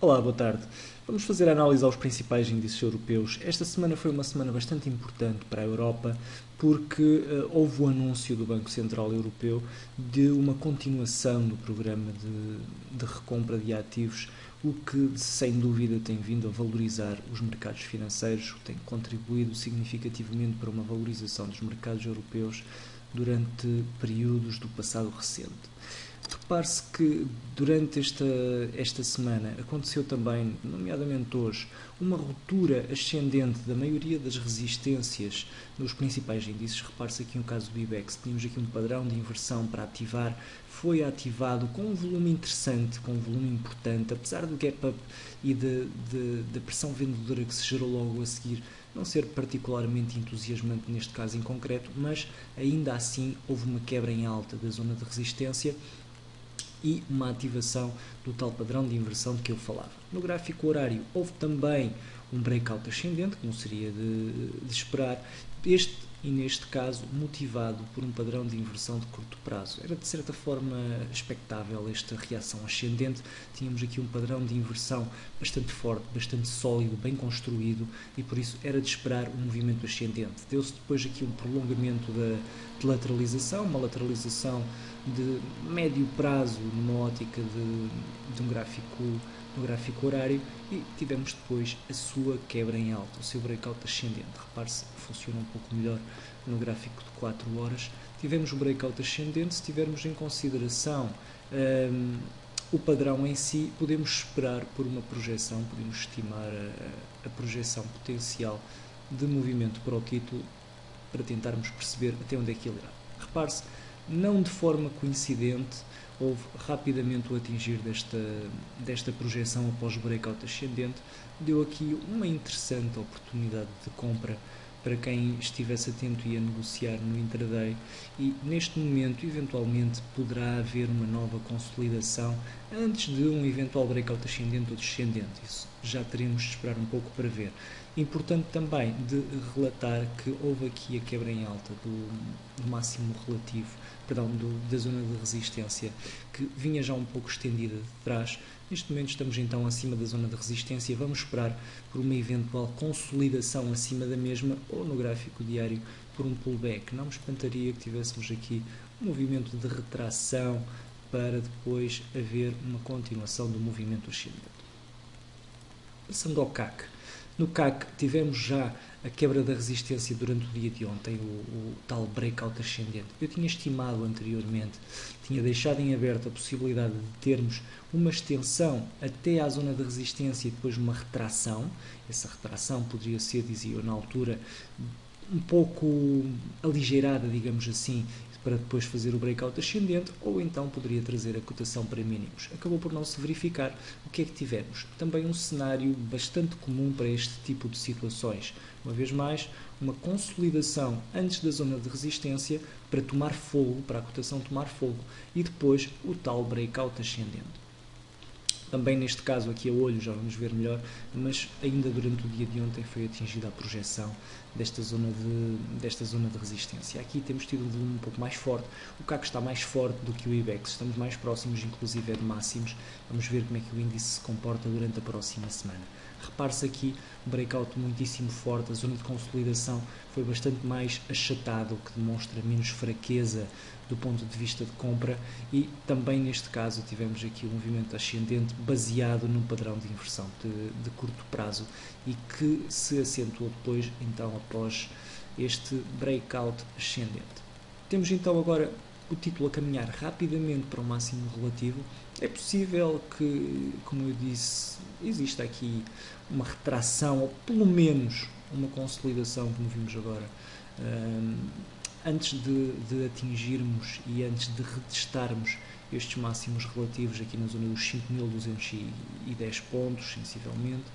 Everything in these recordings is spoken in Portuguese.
Olá, boa tarde. Vamos fazer a análise aos principais índices europeus. Esta semana foi uma semana bastante importante para a Europa porque houve o anúncio do Banco Central Europeu de uma continuação do programa de recompra de ativos, o que sem dúvida tem vindo a valorizar os mercados financeiros, tem contribuído significativamente para uma valorização dos mercados europeus durante períodos do passado recente. Repare-se que durante esta semana aconteceu também, nomeadamente hoje, uma ruptura ascendente da maioria das resistências nos principais índices. Repare-se aqui no caso do IBEX, tínhamos aqui um padrão de inversão para ativar, foi ativado com um volume interessante, com um volume importante, apesar do gap up e da pressão vendedora que se gerou logo a seguir não ser particularmente entusiasmante neste caso em concreto, mas ainda assim houve uma quebra em alta da zona de resistência e uma ativação do tal padrão de inversão de que eu falava. No gráfico horário houve também um breakout ascendente, como seria de esperar, neste caso motivado por um padrão de inversão de curto prazo. Era de certa forma expectável esta reação ascendente, tínhamos aqui um padrão de inversão bastante forte, bastante sólido, bem construído e por isso era de esperar um movimento ascendente. Deu-se depois aqui um prolongamento de lateralização, uma lateralização de médio prazo numa ótica de um gráfico horário e tivemos depois a sua quebra em alta, o seu breakout ascendente. Repare-se, funciona um pouco melhor no gráfico de 4 horas. Tivemos o breakout ascendente, se tivermos em consideração o padrão em si, podemos esperar por uma projeção, podemos estimar a projeção potencial de movimento para o título para tentarmos perceber até onde é que ele irá. Repare-se, não de forma coincidente, houve rapidamente o atingir desta projeção após o breakout ascendente, deu aqui uma interessante oportunidade de compra para quem estivesse atento e a negociar no intraday e neste momento eventualmente poderá haver uma nova consolidação antes de um eventual breakout ascendente ou descendente. Isso já teremos de esperar um pouco para ver. Importante também de relatar que houve aqui a quebra em alta do máximo relativo, da zona de resistência, que vinha já um pouco estendida de trás. Neste momento estamos então acima da zona de resistência, vamos esperar por uma eventual consolidação acima da mesma ou no gráfico diário por um pullback. Não me espantaria que tivéssemos aqui um movimento de retração para depois haver uma continuação do movimento ascendente. Passando ao CAC. No CAC tivemos já a quebra da resistência durante o dia de ontem, o tal breakout ascendente. Eu tinha estimado anteriormente, tinha deixado em aberto a possibilidade de termos uma extensão até à zona de resistência e depois uma retração. Essa retração poderia ser, dizia eu na altura, um pouco aligeirada, digamos assim, para depois fazer o breakout ascendente, ou então poderia trazer a cotação para mínimos. Acabou por não se verificar. O que é que tivemos? Também um cenário bastante comum para este tipo de situações. Uma vez mais, uma consolidação antes da zona de resistência para tomar fogo, para a cotação tomar fogo, e depois o tal breakout ascendente. Também neste caso aqui a olho já vamos ver melhor, mas ainda durante o dia de ontem foi atingida a projeção desta zona de resistência. Aqui temos tido um volume um pouco mais forte, o CAC está mais forte do que o IBEX, estamos mais próximos inclusive de máximos, vamos ver como é que o índice se comporta durante a próxima semana. Repare-se aqui, um breakout muitíssimo forte, a zona de consolidação foi bastante mais achatada, o que demonstra menos fraqueza do ponto de vista de compra e também neste caso tivemos aqui um movimento ascendente baseado num padrão de inversão de curto prazo e que se acentuou depois então após este breakout ascendente. Temos então agora o título a caminhar rapidamente para o máximo relativo. É possível que, como eu disse, exista aqui uma retração ou pelo menos uma consolidação, como vimos agora, antes de atingirmos e antes de retestarmos estes máximos relativos aqui na zona dos 5.210 pontos, sensivelmente.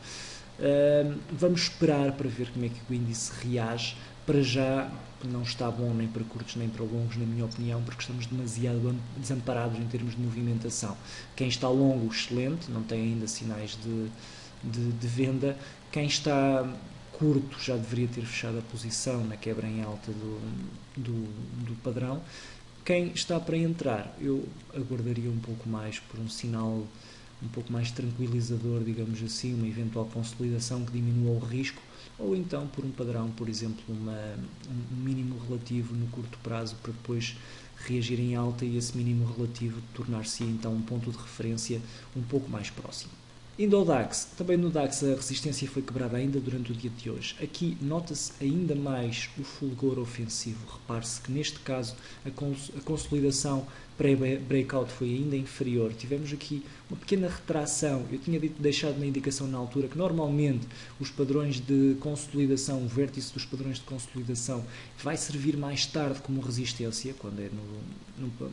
Vamos esperar para ver como é que o índice reage. Para já não está bom nem para curtos nem para longos, na minha opinião, porque estamos demasiado desamparados em termos de movimentação. Quem está longo, excelente, não tem ainda sinais de venda. Quem está curto já deveria ter fechado a posição na quebra em alta do padrão. Quem está para entrar, eu aguardaria um pouco mais por um sinal um pouco mais tranquilizador, digamos assim, uma eventual consolidação que diminua o risco, ou então por um padrão, por exemplo, um mínimo relativo no curto prazo para depois reagir em alta e esse mínimo relativo tornar-se então um ponto de referência um pouco mais próximo. Indo ao DAX, também no DAX a resistência foi quebrada ainda durante o dia de hoje. Aqui nota-se ainda mais o fulgor ofensivo. Repare-se que neste caso a consolidação pré-breakout foi ainda inferior. Tivemos aqui uma pequena retração. Eu tinha deixado na indicação na altura que normalmente os padrões de consolidação, o vértice dos padrões de consolidação vai servir mais tarde como resistência, quando é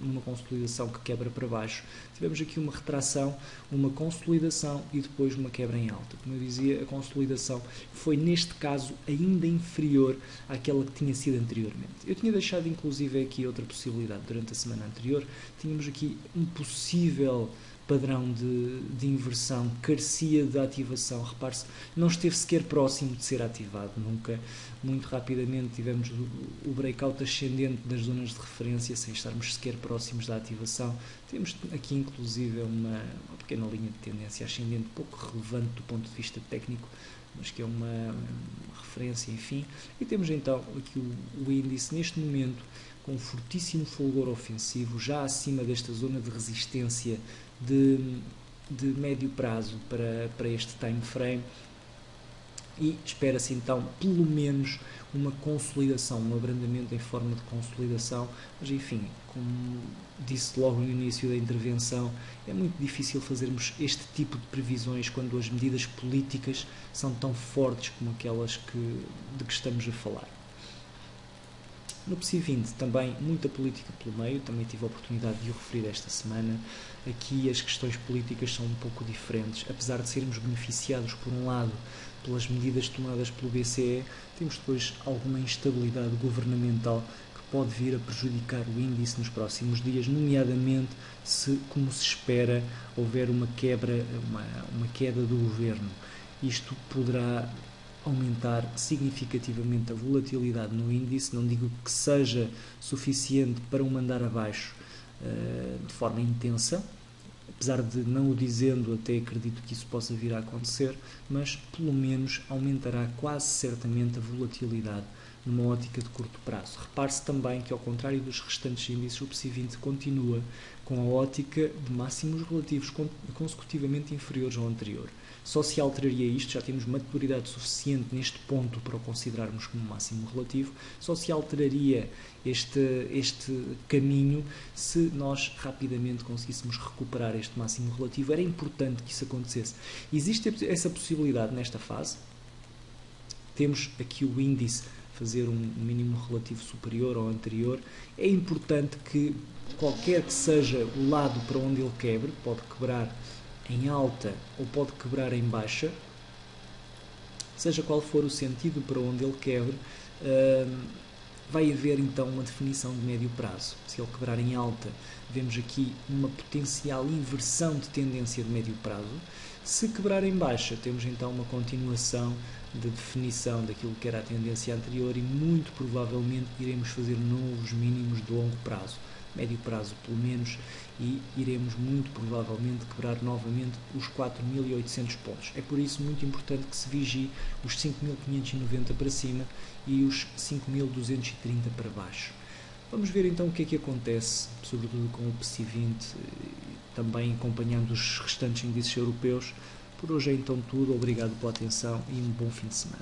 numa consolidação que quebra para baixo. Tivemos aqui uma retração, uma consolidação e depois uma quebra em alta. Como eu dizia, a consolidação foi neste caso ainda inferior àquela que tinha sido anteriormente. Eu tinha deixado inclusive aqui outra possibilidade durante a semana anterior. Tínhamos aqui um possível padrão de inversão que carecia de ativação. Repare-se, não esteve sequer próximo de ser ativado, nunca. Muito rapidamente tivemos o breakout ascendente das zonas de referência sem estarmos sequer próximos da ativação. Temos aqui inclusive uma pequena linha de tendência ascendente, pouco relevante do ponto de vista técnico, mas que é uma referência, enfim. E temos então aqui o índice neste momento com um fortíssimo fulgor ofensivo, já acima desta zona de resistência de médio prazo para este time frame, e espera-se então pelo menos uma consolidação, um abrandamento em forma de consolidação, mas enfim, como disse logo no início da intervenção, é muito difícil fazermos este tipo de previsões quando as medidas políticas são tão fortes como aquelas de que estamos a falar. No PSI 20 também muita política pelo meio, também tive a oportunidade de o referir esta semana. Aqui as questões políticas são um pouco diferentes, apesar de sermos beneficiados por um lado pelas medidas tomadas pelo BCE, temos depois alguma instabilidade governamental que pode vir a prejudicar o índice nos próximos dias, nomeadamente se, como se espera, houver uma queda do governo. Isto poderá aumentar significativamente a volatilidade no índice. Não digo que seja suficiente para o mandar abaixo de forma intensa, apesar de não o dizendo, até acredito que isso possa vir a acontecer, mas pelo menos aumentará quase certamente a volatilidade numa ótica de curto prazo. Repare-se também que, ao contrário dos restantes índices, o PSI 20 continua com a ótica de máximos relativos consecutivamente inferiores ao anterior. Só se alteraria isto, já temos maturidade suficiente neste ponto para o considerarmos como máximo relativo, só se alteraria este caminho se nós rapidamente conseguíssemos recuperar este máximo relativo. Era importante que isso acontecesse. Existe essa possibilidade nesta fase. Temos aqui o índice fazer um mínimo relativo superior ao anterior. É importante que, qualquer que seja o lado para onde ele quebre, pode quebrar em alta ou pode quebrar em baixa, seja qual for o sentido para onde ele quebre, vai haver então uma definição de médio prazo. Se ele quebrar em alta, vemos aqui uma potencial inversão de tendência de médio prazo. Se quebrar em baixa, temos então uma continuação de definição daquilo que era a tendência anterior e muito provavelmente iremos fazer novos mínimos de longo prazo, médio prazo pelo menos, e iremos muito provavelmente quebrar novamente os 4.800 pontos. É por isso muito importante que se vigie os 5.590 para cima e os 5.230 para baixo. Vamos ver então o que é que acontece, sobretudo com o PSI 20, também acompanhando os restantes índices europeus. Por hoje é então tudo, obrigado pela atenção e um bom fim de semana.